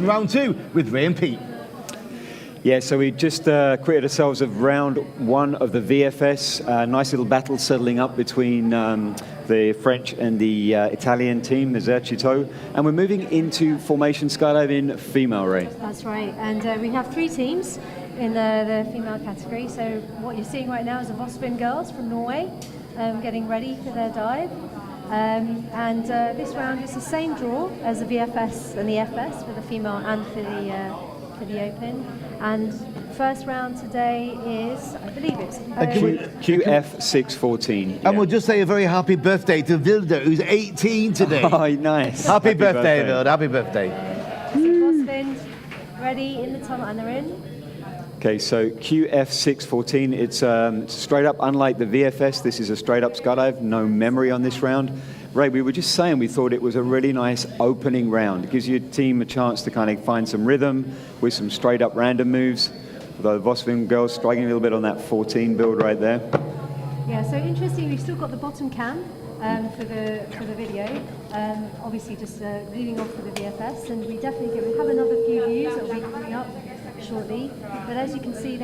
Round 2 with Ray and Pete. Yeah, so we just created ourselves of round 1 of the VFS. Nice little battle settling up between the French and the Italian team, the Esercito. And we're moving into formation skydiving female, Ray. That's right, and we have 3 teams in the female category. So what you're seeing right now is the Vosvin girls from Norway getting ready for their dive. And this round is the same draw as the VFS and the FS for the female and for the Open. And first round today is, I believe it's QF614. And we'll just say a very happy birthday to Vilda, who's 18 today. Oh, nice. Happy birthday, Vilda. Happy birthday. So Vosvin ready in the tunnel, and they're in. Okay, so QF614, it's straight up, unlike the VFS, this is a straight up skydive, no memory on this round. Ray, we were just saying we thought it was a really nice opening round. It gives your team a chance to kind of find some rhythm with some straight up random moves. Although the Vosvin girls striking a little bit on that 14 build right there. Yeah, so interesting, we've still got the bottom cam for the video. Obviously just leading off for the VFS, and we definitely have another few views that will be coming up shortly. But as you can see,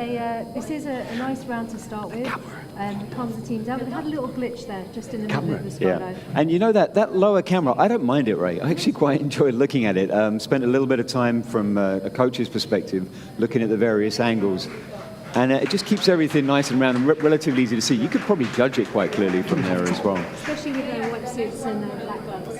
this is a nice round to start with. Calms the teams out, but they had a little glitch there, just in the middle of the skydive. Yeah, and you know that lower camera, I don't mind it, Ray. I actually quite enjoy looking at it. Spent a little bit of time from a coach's perspective, looking at the various angles. And it just keeps everything nice and round and relatively easy to see. You could probably judge it quite clearly from there as well. Especially with their wetsuits and black gloves.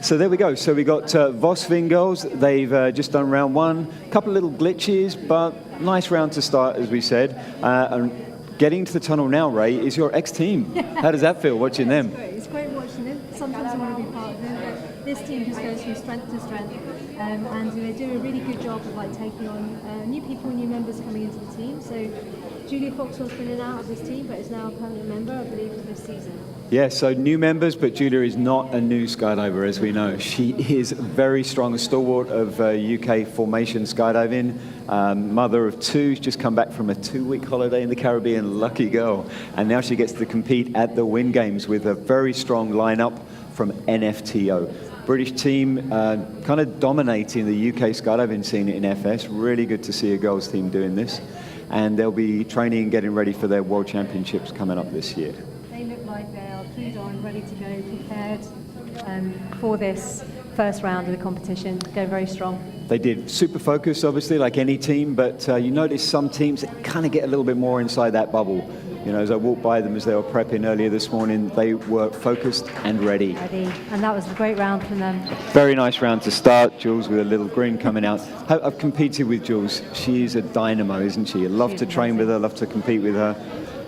So there we go. So we got Vosvin girls. They've just done round 1. A couple of little glitches, but nice round to start, as we said. And getting to the tunnel now, Ray, is your ex-team. How does that feel, watching them? It's great watching them. Sometimes I want to be part of them, but this team just goes from strength to strength. And they do a really good job of taking on new people, new members coming into the team. So Julia Foxwell's been in and out of this team, but is now a permanent member, I believe, for this season. Yeah, so new members, but Julia is not a new skydiver, as we know. She is very strong, a stalwart of UK formation skydiving, mother of 2. She's just come back from a 2-week holiday in the Caribbean, lucky girl. And now she gets to compete at the Wind Games with a very strong lineup from NFTO. British team kind of dominating the UK skydiving scene in FS. Really good to see a girls team doing this. And they'll be training and getting ready for their World Championships coming up this year. They look like they are clued on, ready to go, prepared for this first round of the competition. Go very strong. They did. Super focused, obviously, like any team, but you notice some teams that kind of get a little bit more inside that bubble. You know, as I walked by them as they were prepping earlier this morning, they were focused and ready. And that was a great round from them. Very nice round to start. Jules with a little grin coming out. I've competed with Jules. She is a dynamo, isn't she? I love to train with her, love to compete with her.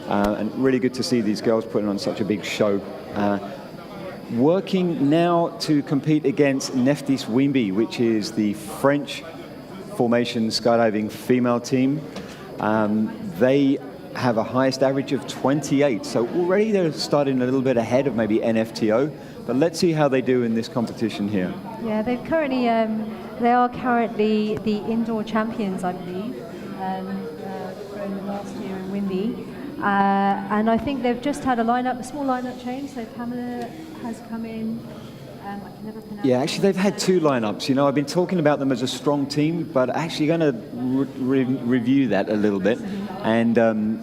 And really good to see these girls putting on such a big show. Working now to compete against Neftis Wimby, which is the French formation skydiving female team. They have a highest average of 28, so already they're starting a little bit ahead of maybe NFTO, but let's see how they do in this competition here. Yeah, they are currently the indoor champions, I believe, from last year in Windy. And I think they've just had a small lineup change, so Pamela has come in. I can never pronounce Yeah, actually they've had 2 lineups. You know, I've been talking about them as a strong team, but actually going to review that a little bit. And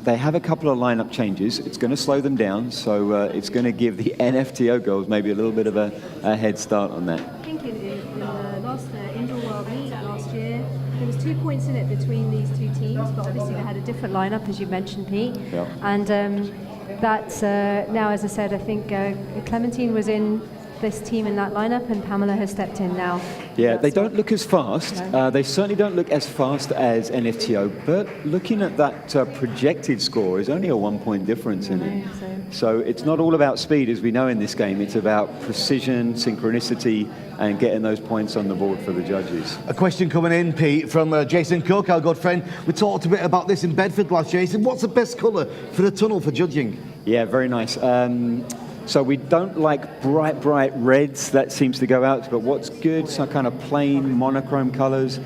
they have a couple of lineup changes. It's going to slow them down, so it's going to give the NFTO girls maybe a little bit of a head start on that. I think in the last Indoor World Meet last year, there was 2 points in it between these 2 teams, but obviously they had a different lineup, as you mentioned, Pete. Yeah. And that's now, as I said, I think Clementine was in this team in that lineup, and Pamela has stepped in now. Yeah, they don't look as fast. No. They certainly don't look as fast as NFTO, but looking at that projected score is only a 1-point difference in it. So it's not all about speed, as we know in this game. It's about precision, synchronicity, and getting those points on the board for the judges. A question coming in, Pete, from Jason Cook, our good friend. We talked a bit about this in Bedford last year. He said, what's the best colour for the tunnel for judging? Yeah, very nice. So we don't like bright reds. That seems to go out. But what's good, so kind of plain monochrome colours.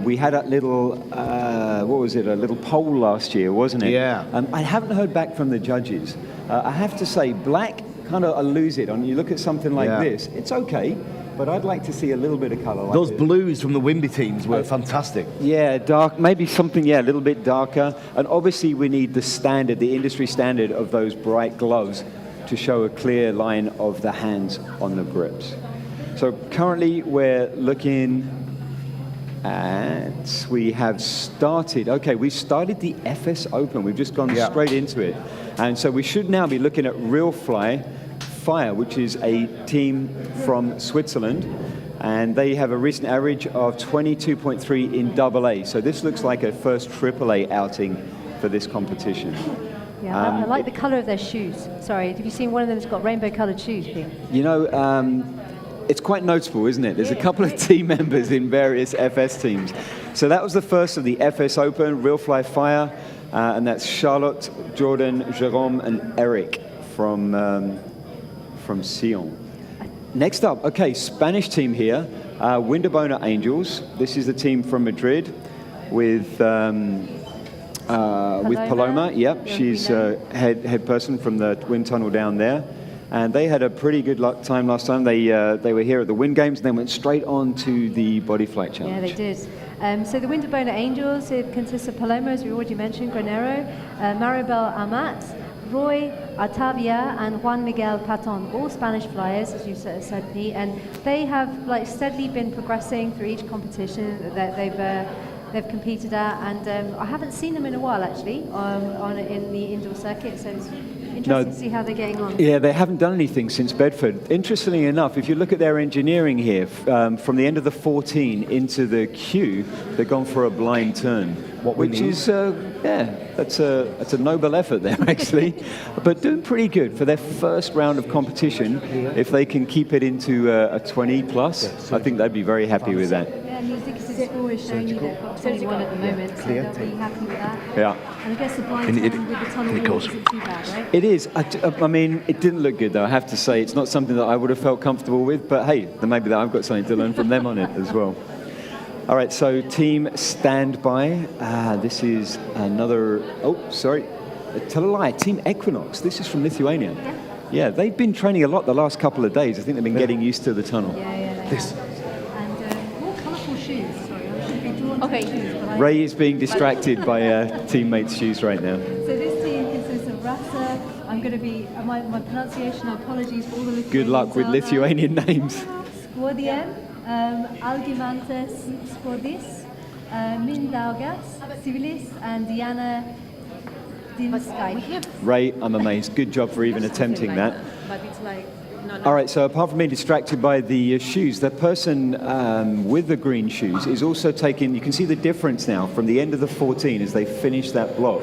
We had that little, what was it, a little poll last year, wasn't it? Yeah. I haven't heard back from the judges. I have to say, black, kind of, I lose it. You look at something like this, it's okay. but I'd like to see a little bit of colour. Like Those blues from the Wimby teams were fantastic. Yeah, dark, maybe something, yeah, a little bit darker. And obviously we need the standard, the industry standard of those bright gloves to show a clear line of the hands on the grips. So currently we're looking at, we have started, okay, we started the FS Open. We've just gone straight into it. And so we should now be looking at Real Fire, which is a team from Switzerland. And they have a recent average of 22.3 in AA. So this looks like a first AAA outing for this competition. Yeah, I like the colour of their shoes. Sorry, have you seen one of them that's got rainbow-coloured shoes, Pete? You know, it's quite notable, isn't it? There's a couple of team members in various FS teams. So that was the first of the FS Open, Real Fire, and that's Charlotte, Jordan, Jerome, and Eric from Sion. Next up, okay, Spanish team here, Windoor Angels. This is the team from Madrid with Paloma. Yep, she's head person from the wind tunnel down there. And they had a pretty good time last time. They were here at the Wind Games and then went straight on to the Body Flight Challenge. Yeah, they did. So the Windoor Angels, it consists of Paloma, as we already mentioned, Granero, Maribel Amat, Roy Artavia, and Juan Miguel Paton, all Spanish flyers, as you said, Pete, and they have steadily been progressing through each competition that they've competed at, and I haven't seen them in a while actually in the indoor circuit, so it's interesting to see how they're getting on. Yeah, they haven't done anything since Bedford. Interestingly enough, if you look at their engineering here, from the end of the 14 into the queue, they've gone for a blind turn, which is, that's a noble effort there actually, but doing pretty good for their first round of competition. If they can keep it into a 20 plus, I think they'd be very happy with that. Yeah, and the score is showing you they've got 21 at the moment, so they'll be happy with that. Yeah. And I guess the blind turn with the tunnel wall isn't too bad, right? It is. I mean, it didn't look good though, I have to say. It's not something that I would have felt comfortable with, but hey, then maybe I've got something to learn from them on it as well. All right, so team standby. This is another, tell a lie, Team Equinox. This is from Lithuania. Yeah, they've been training a lot the last couple of days. I think they've been getting used to the tunnel. Yeah, they have. And more colourful shoes. Sorry, I should be drawn to shoes. But Ray is being distracted by teammates' shoes right now. So this team consists of Rasa. I'm going to be, my pronunciation, apologies for all the Lithuanians. Good luck with Lithuanian names. Skordien, Algimantes Skordis, Mindaugas, Civilis, and Diana Dinskai. Ray, I'm amazed. Good job for even attempting that. But it's like, no. All right, so apart from being distracted by the shoes, the person with the green shoes is also taking, you can see the difference now from the end of the 14 as they finish that block.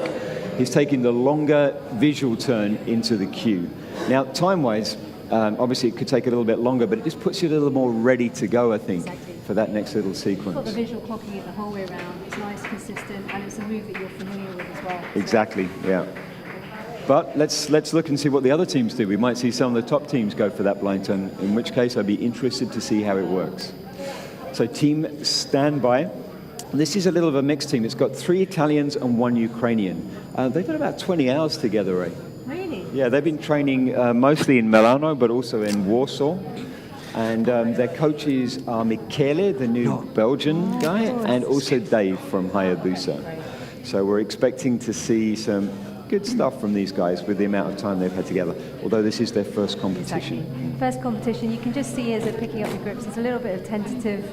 He's taking the longer visual turn into the queue. Now, time-wise, obviously it could take a little bit longer, but it just puts you a little more ready to go, I think, for that next little sequence. You've got the visual clocking it the whole way around. It's nice, consistent, and it's a move that you're familiar with as well. Exactly, yeah. But let's look and see what the other teams do. We might see some of the top teams go for that blind turn, in which case I'd be interested to see how it works. So team standby. This is a little of a mixed team. It's got 3 Italians and 1 Ukrainian. They've got about 20 hours together, Ray. Really? Yeah, they've been training mostly in Milano, but also in Warsaw. And their coaches are Michele, the new Belgian guy, and also Dave from Hayabusa. So we're expecting to see some good stuff from these guys with the amount of time they've had together, although this is their first competition. Exactly. First competition, you can just see as they're picking up the grips, there's a little bit of tentative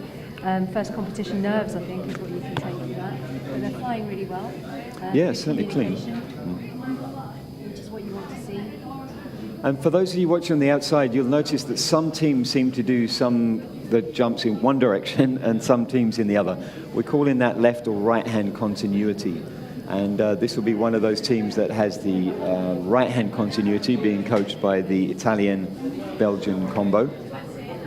first competition nerves, I think, is what you can take from that. But they're flying really well. Yeah, certainly clean. Which is what you want to see. And for those of you watching on the outside, you'll notice that some teams seem to do the jumps in one direction and some teams in the other. We're calling that left or right-hand continuity. And this will be one of those teams that has the right-hand continuity being coached by the Italian-Belgian combo.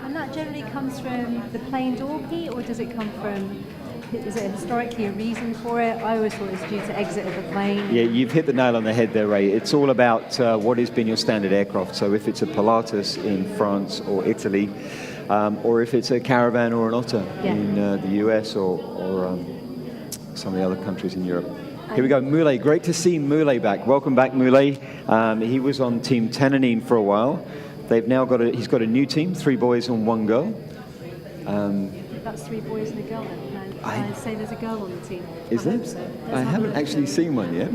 And that generally comes from the plane door, Pete, or does it come from, is it historically a reason for it? I always thought it was due to exit of the plane. Yeah, you've hit the nail on the head there, Ray. It's all about what has been your standard aircraft. So if it's a Pilatus in France or Italy, or if it's a Caravan or an Otter in the US or some of the other countries in Europe. Here we go, Moulay. Great to see Moulay back. Welcome back, Moulay. He was on Team Tananine for a while. They've now got he's got a new team, 3 boys and 1 girl. That's 3 boys and a girl then. I say there's a girl on the team. Is I there? hope so. Let's I have a haven't look. actually seen one yet.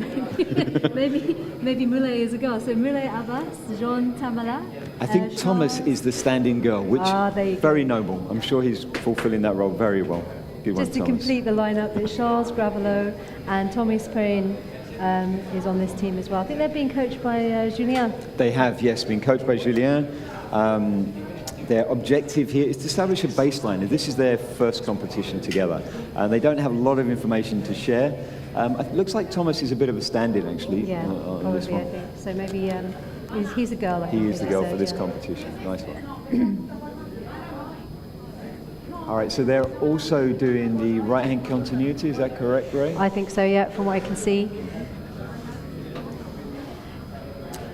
maybe Mule is a girl. So Mule Abbas, Jean Tamala. I think Thomas is the stand-in girl, which there you go. very noble. I'm sure he's fulfilling that role very well. Good one, Just to Thomas. complete the lineup, that Charles Gravelot and Tommy Sprain is on this team as well. I think they're being coached by Julien. They have, yes, been coached by Julien. Their objective here is to establish a baseline. This is their first competition together. They don't have a lot of information to share. It looks like Thomas is a bit of a stand-in, actually, Yeah, on this probably, I one. think. So maybe he's a girl, I think. He is the girl for this yeah. competition. Nice one. All right, so they're also doing the right-hand continuity, is that correct, Ray? I think so, yeah, from what I can see.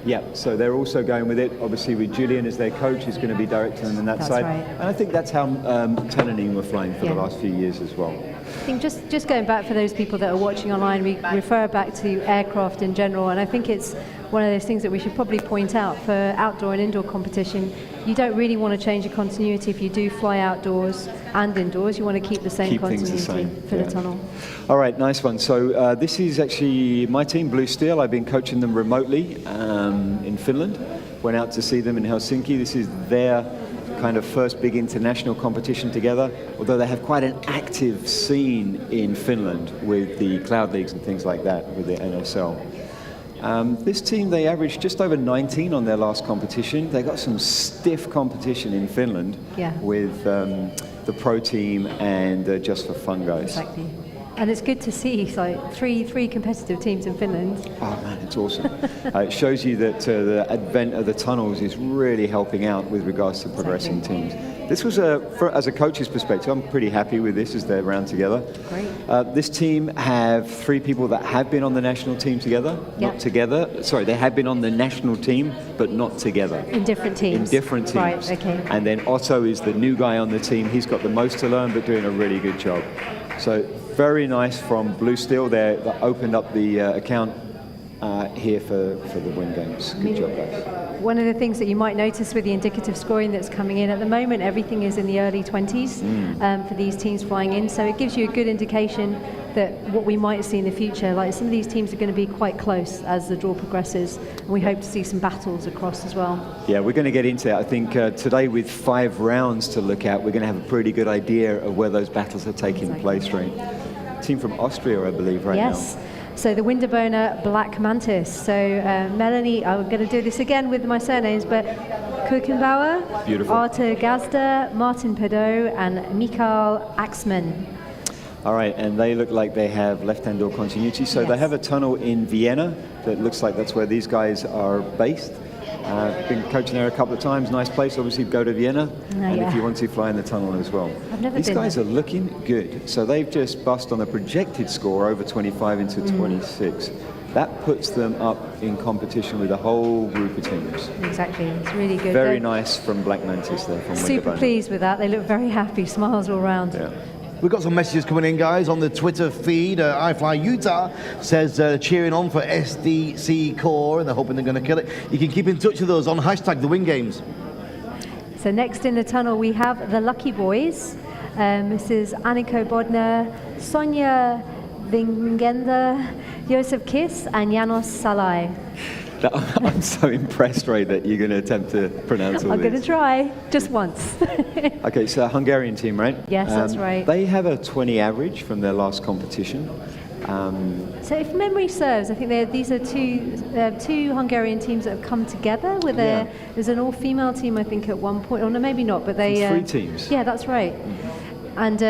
Yeah, so they're also going with it, obviously with Julian as their coach, who's going to be directing them on that That's side. right. And I think that's how Tenanin were flying for Yeah. the last few years as well. I think just going back for those people that are watching online, we refer back to aircraft in general, and I think it's one of those things that we should probably point out for outdoor and indoor competition. You don't really want to change the continuity if you do fly outdoors and indoors. You want to keep the same Keep things continuity the same, for yeah. the tunnel. All right, nice one. So this is actually my team, Blue Steel. I've been coaching them remotely in Finland. Went out to see them in Helsinki. This is their kind of first big international competition together, although they have quite an active scene in Finland with the cloud leagues and things like that with the NSL. This team, they averaged just over 19 on their last competition. They got some stiff competition in Finland Yeah. with the pro team and Just for Fun guys. Exactly. And it's good to see like three competitive teams in Finland. Oh man, it's awesome. It shows you that the advent of the tunnels is really helping out with regards to progressing teams. This was, as a coach's perspective, I'm pretty happy with this as they're round together. Great. This team have 3 people that have been on the national team together, Yeah. not together. Sorry, they have been on the national team, but not together. In different teams. In different teams. Right, okay. And then Otto is the new guy on the team. He's got the most to learn, but doing a really good job. So very nice from Blue Steel. They opened up the account here for the Win Games. Good job, guys. One of the things that you might notice with the indicative scoring that's coming in at the moment, everything is in the early 20s for these teams flying in. So it gives you a good indication that what we might see in the future, like some of these teams are going to be quite close as the draw progresses. And we hope to see some battles across as well. Yeah, we're going to get into it. I think today with 5 rounds to look at, we're going to have a pretty good idea of where those battles are taking place, right? Team from Austria, I believe, right now. Yes. So the Windoor Black Mantis. So Melanie, I'm going to do this again with my surnames, but Kuchenbauer, Beautiful. Arthur Gazda, Martin Pedot, and Mikael Axman. All right, and they look like they have left-hand door continuity. So they Yes. have a tunnel in Vienna that looks like that's where these guys are based. Been coaching there a couple of times. Nice place, obviously, go to Vienna. And yeah. if you want to, fly in the tunnel as well. I've never These been guys there. are looking good. So they've just bust on a projected score over 25 into 26. That puts them up in competition with a whole group of teams. Exactly, it's really good. Very They're nice from Black Mantis there. From super Windoor. pleased with that. They look very happy, smiles all round. Yeah. We've got some messages coming in, guys, on the Twitter feed. iFly Utah says cheering on for SDC Core, and they're hoping they're going to kill it. You can keep in touch with us on hashtag the Win Games. So next in the tunnel we have the Lucky Boys. This is Anniko Bodner, Sonia Vingenda, Josef Kiss, and Janos Salai. I'm so impressed, Ray, that you're going to attempt to pronounce all I'm this. going to try, just once. Okay, so Hungarian team, right? Yes, that's right. They have a 20 average from their last competition. So if memory serves, I think these are two Hungarian teams that have come together with Yeah. there's an all-female team, I think, at one point, or no, maybe not, but they... 3 teams. Yeah, that's right. And,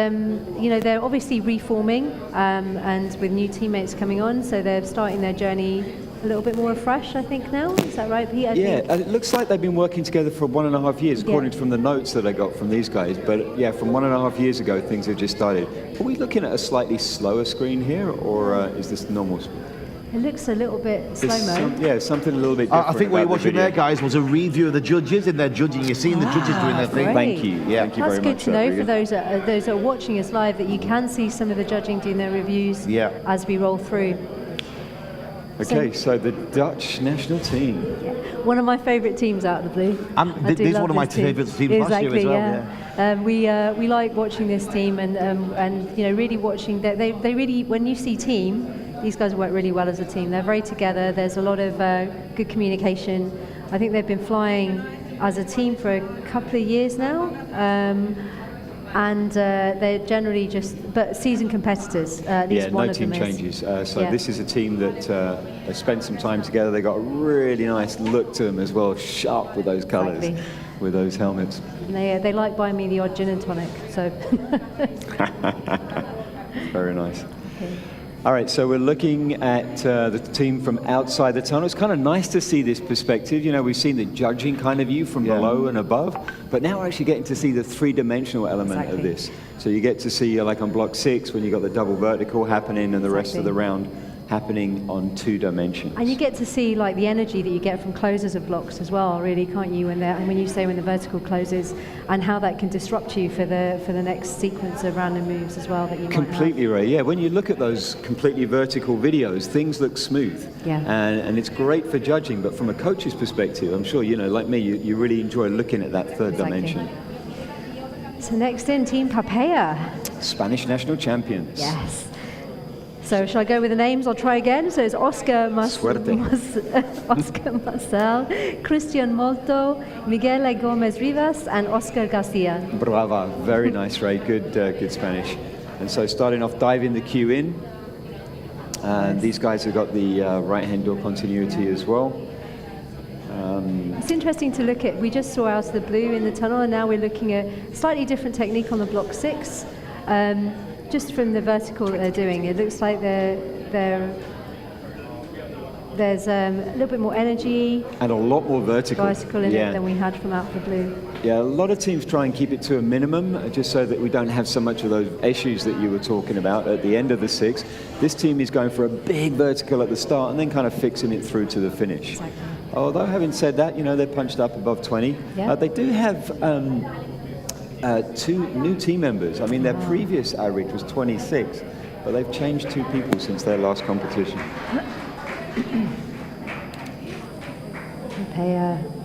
you know, they're obviously reforming and with new teammates coming on, so they're starting their journey a little bit more fresh, I think, now. Is that right, Pete? I Yeah, think. and it looks like they've been working together for 1.5 years, according Yeah. from the notes that I got from these guys. But yeah, from 1.5 years ago, things have just started. Are we looking at a slightly slower screen here, or is this normal? It looks a little bit There's slow-mo. something a little bit different. I think what you're about the watching there, video. guys, was a review of the judges in their judging. You're seeing the judges doing their thing. great. Thank you. Yeah, thank you That's very good much. to know for Regan. those that are watching us live, that you can see some of the judging doing their reviews Yeah. as we roll through. Okay, so the Dutch national team. Yeah. One of my favourite teams out of the blue. And this is one of my favourite teams last year as well. We like watching this team and really watching that they really, when you see team, these guys work really well as a team. They're very together. There's a lot of good communication. I think they've been flying as a team for a couple of years now. And they're generally but seasoned competitors. At least one no of them team changes. This is a team that has spent some time together. They got a really nice look to them as well, sharp with those colours, with those helmets. And they like buying me the odd gin and tonic. So. Very nice. Okay. All right, so we're looking at the team from outside the tunnel. It's kind of nice to see this perspective. You know, we've seen the judging kind of view from below and above, but now we're actually getting to see the three-dimensional element of this. So you get to see, like on block 6, when you've got the double vertical happening and the rest of the round happening on 2 dimensions. And you get to see like the energy that you get from closes of blocks as well, really, can't you? When the vertical closes, and how that can disrupt you for the next sequence of random moves as well that you might have. Completely, Ray. Yeah, when you look at those completely vertical videos, things look smooth. Yeah. And it's great for judging, but from a coach's perspective, I'm sure, you know, like me, you really enjoy looking at that third dimension. So next in, Team Capella. Spanish national champions. Yes. So shall I go with the names? I'll try again. So it's Oscar Marcel, Christian Molto, Miguel Gomez Rivas, and Oscar Garcia. Brava. Very nice, Ray. Good Spanish. And so starting off, diving the queue in. And these guys have got the right-hand door continuity as well. It's interesting to look at. We just saw out of the blue in the tunnel, and now we're looking at slightly different technique on the block 6. Just from the vertical that they're doing, it looks like there's a little bit more energy and a lot more vertical in it than we had from out the blue. Yeah, a lot of teams try and keep it to a minimum, just so that we don't have so much of those issues that you were talking about at the end of the 6. This team is going for a big vertical at the start and then kind of fixing it through to the finish. Exactly. Although having said that, you know, they're punched up above 20. Yeah. They do have 2 new team members. I mean, their previous average was 26, but they've changed 2 people since their last competition.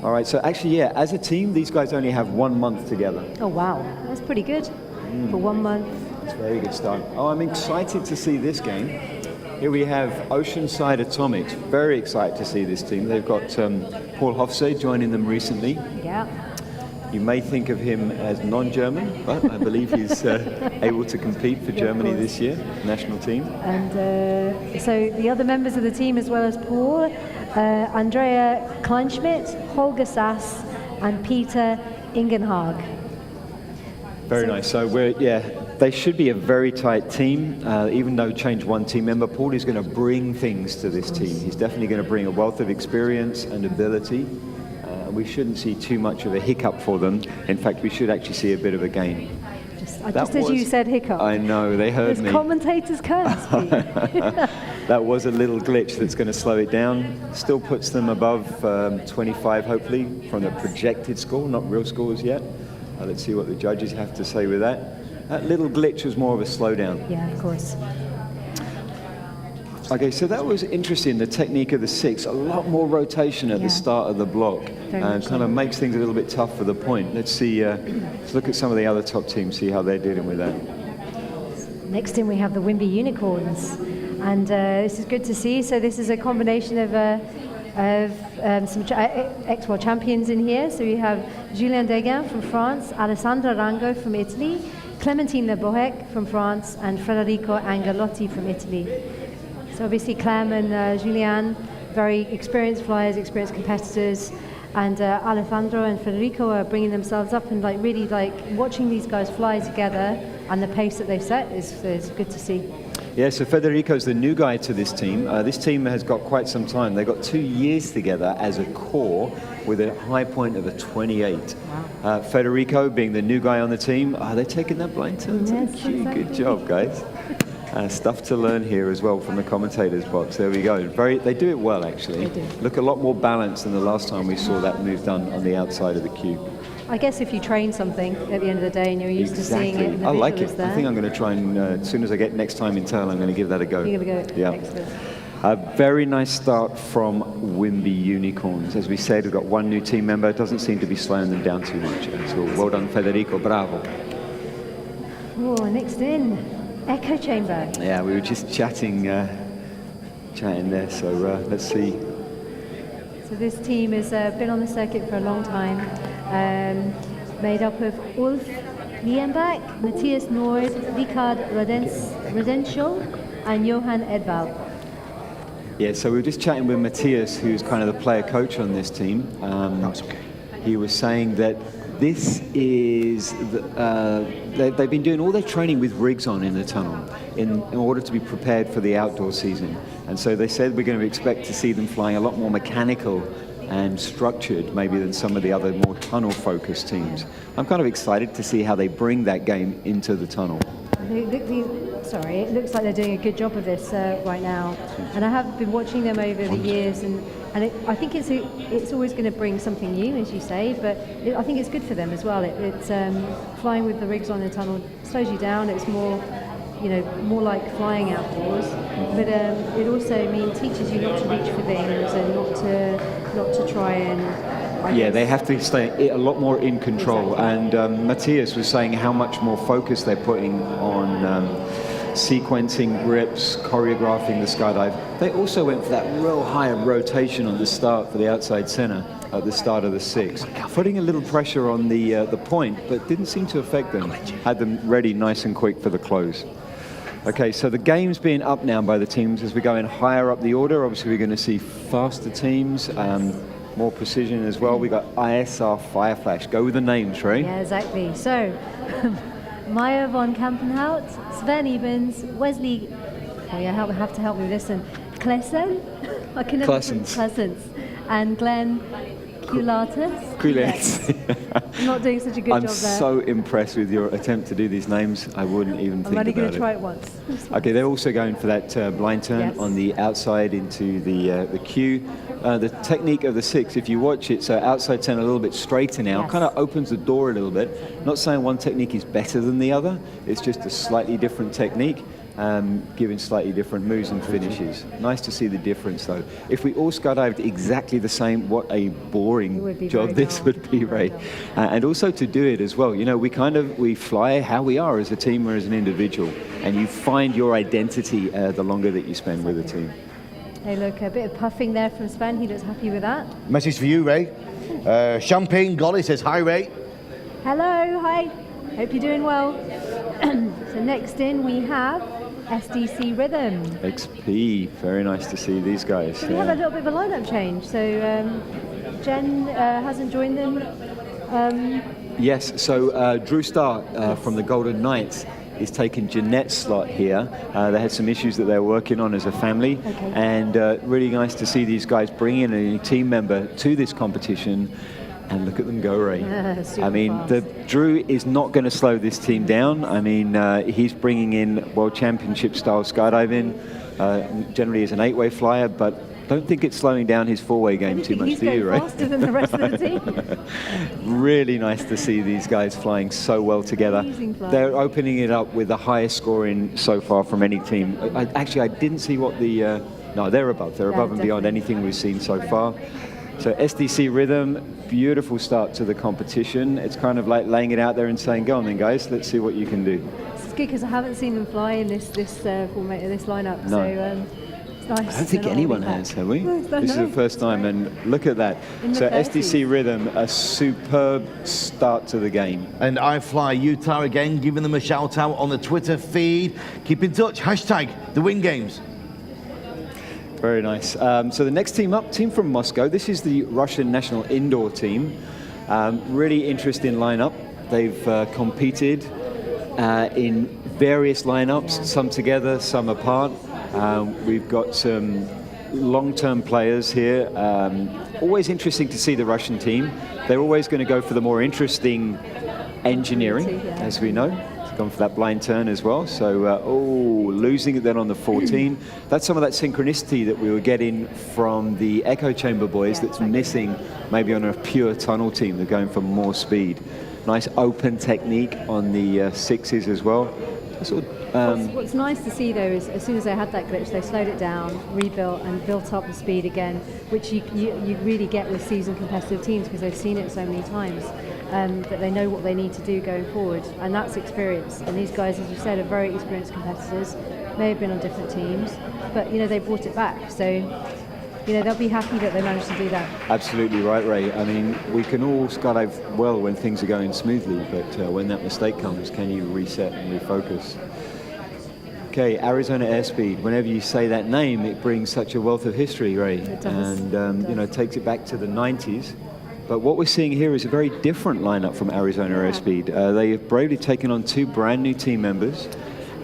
All right, so actually, yeah, as a team, these guys only have 1 month together. Oh, wow. That's pretty good for 1 month. It's a very good start. Oh, I'm excited to see this game. Here we have Oceanside Atomics. Very excited to see this team. They've got Paul Hofse joining them recently. Yeah. You may think of him as non-German, but I believe he's able to compete for Germany this year, national team. And so the other members of the team, as well as Paul, Andrea Kleinschmidt, Holger Sass, and Peter Ingenhag. Very nice. So they should be a very tight team. Even though change 1 team member, Paul is going to bring things to this team. He's definitely going to bring a wealth of experience and ability. We shouldn't see too much of a hiccup for them. In fact, we should actually see a bit of a gain. Just as you said hiccup. I know, they heard me. Commentators can't speak. That was a little glitch that's going to slow it down. Still puts them above 25, hopefully, from the projected score, not real scores yet. Let's see what the judges have to say with that. That little glitch was more of a slowdown. Yeah, of course. Okay, so that was interesting, the technique of the 6. A lot more rotation at the start of the block. And kind of makes things a little bit tough for the point. Let's see, let's look at some of the other top teams, see how they're dealing with that. Next in we have the Wimby Unicorns. And this is good to see. So this is a combination of some ex-world champions in here. So we have Julien Deguin from France, Alessandra Rango from Italy, Clementine Le Bohec from France, and Federico Angalotti from Italy. So obviously Clem and Julien, very experienced flyers, experienced competitors, and Alejandro and Federico are bringing themselves up and really watching these guys fly together, and the pace that they've set is good to see. Yeah, so Federico's the new guy to this team. This team has got quite some time. They've got 2 years together as a core with a high point of a 28. Wow. Federico being the new guy on the team. They're taking that blind turn to the queue. Exactly. Good job, guys. Stuff to learn here as well from the commentators box. There we go. They do it well, actually. They do. Look a lot more balanced than the last time we saw that move done on the outside of the queue. I guess if you train something at the end of the day and you're used to seeing it, and the I like visual it. is there. I think I'm going to try and, as soon as I get next time in town, I'm going to give that a go. You're going to go. Yeah. Excellent. A very nice start from Wimby Unicorns. As we said, we've got one new team member. It doesn't seem to be slowing them down too much. So well done, Federico. Bravo. Oh, next in, Echo Chamber. Yeah, we were just chatting there. So let's see. So this team has been on the circuit for a long time, made up of Ulf Lienbach, Matthias Nord, Richard Redenschel, and Johan Edvald. Yeah, so we were just chatting with Matthias, who's kind of the player coach on this team. That's okay. He was saying that this is, they've been doing all their training with rigs on in the tunnel in order to be prepared for the outdoor season. And so they said we're going to expect to see them flying a lot more mechanical and structured maybe than some of the other more tunnel-focused teams. I'm kind of excited to see how they bring that game into the tunnel. It looks like they're doing a good job of this right now. And I have been watching them over the years, and I think it's always going to bring something new, as you say, but I think it's good for them as well. It's flying with the rigs on the tunnel slows you down. It's more, more like flying outdoors. But it also teaches you not to reach for things and not to try and. They have to stay a lot more in control. Exactly. And Matthias was saying how much more focus they're putting on sequencing grips, choreographing the skydive. They also went for that real high rotation on the start for the outside center at the start of the 6, putting a little pressure on the point, but didn't seem to affect them. Had them ready nice and quick for the close. Okay, so the game's being up now by the teams as we go in higher up the order. Obviously, we're going to see faster teams. More precision as well. We got ISR Fireflash. Go with the names, right? Yeah, exactly. So, Maya von Kampenhout, Sven Ebens, Wesley. Oh yeah, have to help me with this one. Klesen, Klesens, and Glenn Culatus. I'm not doing such a good job there. I'm so impressed with your attempt to do these names. I wouldn't even think about it. I'm only going to try it once. Okay, they're also going for that blind turn on the outside into the queue. The technique of the 6, if you watch it, so outside turn a little bit straighter now, kind of opens the door a little bit. Not saying one technique is better than the other, it's just a slightly different technique, giving slightly different moves and finishes. Nice to see the difference though. If we all skydived exactly the same, what a boring job this would be, Ray. And also to do it as well, we fly how we are as a team or as an individual, and you find your identity the longer that you spend with a team. Hey, look, a bit of puffing there from Sven. He looks happy with that. Message for you, Ray. Champagne Golly says, hi, Ray. Hello, hi. Hope you're doing well. So next in we have SDC Rhythm. XP, very nice to see these guys. So we have a little bit of a lineup change. So Jen hasn't joined them. Yes, so Drew Starr from the Golden Knights is taking Jeanette's slot here. They had some issues that they're working on as a family, and really nice to see these guys bring in a team member to this competition. And look at them go, Ray. I mean, Drew is not going to slow this team down. I mean, he's bringing in World Championship style skydiving. Generally is an 8-way flyer, but don't think it's slowing down his 4-way game too much, do you, Ray? He's going faster than the rest of the team. Really nice to see these guys flying so well together. They're opening it up with the highest scoring so far from any team. I didn't see what the... no, they're above. They're above and beyond anything we've seen so far. So SDC Rhythm, beautiful start to the competition. It's kind of like laying it out there and saying, go on then, guys, let's see what you can do. It's good because I haven't seen them fly in this format, this lineup. No. So it's nice. I don't think anyone has, have we? No, This is the first time, and look at that. So SDC Rhythm, a superb start to the game. And I Fly Utah again, giving them a shout out on the Twitter feed. Keep in touch, hashtag the Win Games. Very nice. So the next team up, team from Moscow. This is the Russian national indoor team. Really interesting lineup. They've competed in various lineups, some together, some apart. We've got some long-term players here. Always interesting to see the Russian team. They're always going to go for the more interesting engineering, as we know. Gone for that blind turn as well. So, losing it then on the 14. That's some of that synchronicity that we were getting from the Echo Chamber boys that's missing maybe on a pure tunnel team. They're going for more speed. Nice open technique on the 6s as well. Sort of What's nice to see though is as soon as they had that glitch, they slowed it down, rebuilt, and built up the speed again, which you really get with seasoned competitive teams because they've seen it so many times. That they know what they need to do going forward, and that's experience. And these guys, as you said, are very experienced competitors. May have been on different teams, but they brought it back. So they'll be happy that they managed to do that. Absolutely right, Ray. I mean, we can all skydive well when things are going smoothly, but when that mistake comes, can you reset and refocus? Okay, Arizona Airspeed. Whenever you say that name, it brings such a wealth of history, Ray. It does. And takes it back to the 90s. But what we're seeing here is a very different lineup from Arizona Airspeed. They have bravely taken on 2 brand new team members,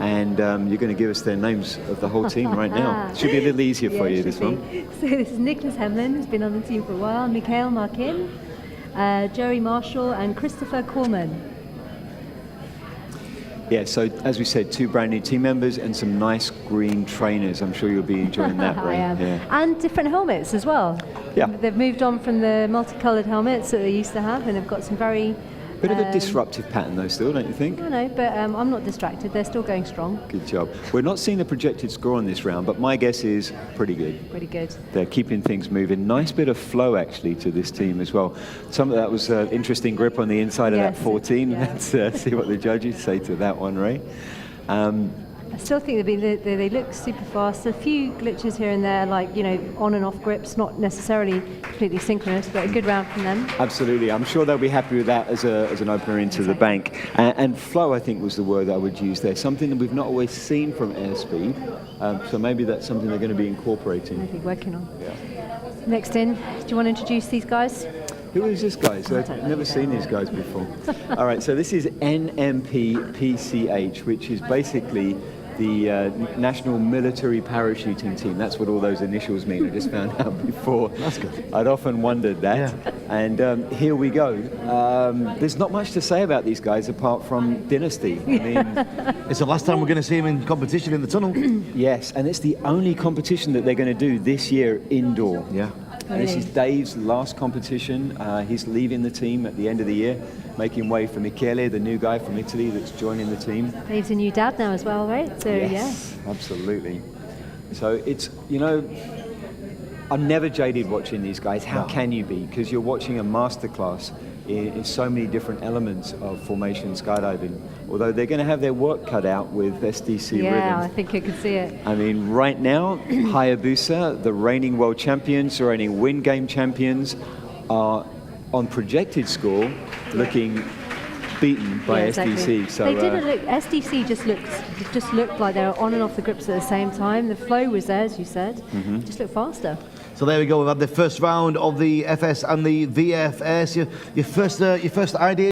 and you're going to give us their names of the whole team right now. Should be a little easier for you, this one. So this is Nicholas Hemlin, who's been on the team for a while, Mikhail Markin, Joey Marshall, and Christopher Corman. Yeah, so as we said, 2 brand new team members and some nice green trainers. I'm sure you'll be enjoying that, Ray. I am. Yeah. And different helmets as well. Yeah. They've moved on from the multicoloured helmets that they used to have, and they've got some very... Bit of a disruptive pattern though still, don't you think? I know, but I'm not distracted. They're still going strong. Good job. We're not seeing the projected score on this round, but my guess is pretty good. Pretty good. They're keeping things moving. Nice bit of flow actually to this team as well. Some of that was interesting grip on the inside of that 14. Yeah. Let's see what the judges say to that one, Ray. I still think they look super fast. A few glitches here and there, like on and off grips, not necessarily completely synchronous, but a good round from them. Absolutely, I'm sure they'll be happy with that as an opener into the bank. And flow, I think, was the word I would use there. Something that we've not always seen from Airspeed. So maybe that's something they're going to be incorporating. Maybe working on. Yeah. Next in, do you want to introduce these guys? Who is this guy? So I've never seen these guys before. All right, so this is NMP-PCH, which is basically the National Military Parachuting Team. That's what all those initials mean. I just found out before. That's good. I'd often wondered that. Yeah. And here we go. There's not much to say about these guys apart from Dynasty. I mean, It's the last time we're going to see him in competition in the tunnel. yes, and it's the only competition that they're going to do this year indoor. Yeah. And this is Dave's last competition. He's leaving the team at the end of the year, making way for Michele, the new guy from Italy that's joining the team. Dave's a new dad now as well, right? So Yes, absolutely. So it's, I'm never jaded watching these guys. How can you be? Because you're watching a masterclass in so many different elements of formation skydiving. Although they're going to have their work cut out with SDC Yeah, rhythm. I think I could see it. I mean, right now, Hayabusa, the reigning world champions, the reigning win game champions, are on projected score looking beaten by SDC. Exactly. So they didn't look. SDC just looked like they were on and off the grips at the same time. The flow was there, as you said. Just looked faster. So there we go. We've had the first round of the FS and the VFS. Your first idea.